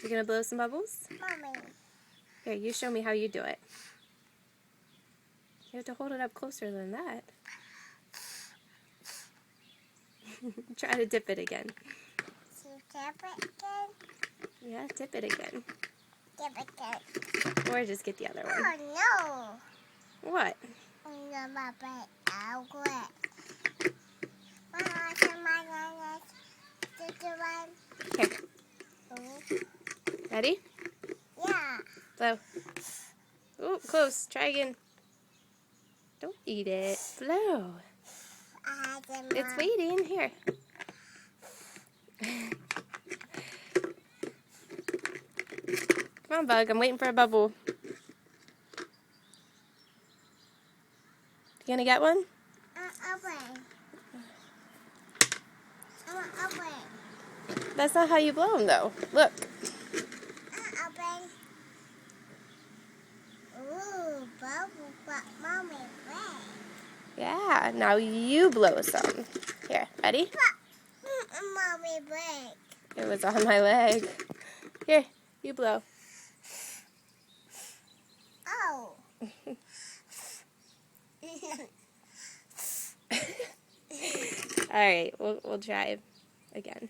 You gonna blow some bubbles? Mommy. Here, you show me how you do it. You have to hold it up closer than that. Try to dip it again. To dip it again? Yeah, dip it again. Dip it again. Or just get the other one. Oh no! What? No, Papa, I'll quit. Mama, somebody did the one. Here. Oh. Ready? Yeah. Blow. Ooh, close. Try again. Don't eat it. Blow. It's waiting. Here. Come on, Bug. I'm waiting for a bubble. You gonna get one? Open. Open. That's not how you blow them, though. Look. Open. Ooh, bubble, but Mommy, break. Yeah, now you blow some. Here, ready? Mommy, break. It was on my leg. Here, you blow. Oh. All right, we'll try again.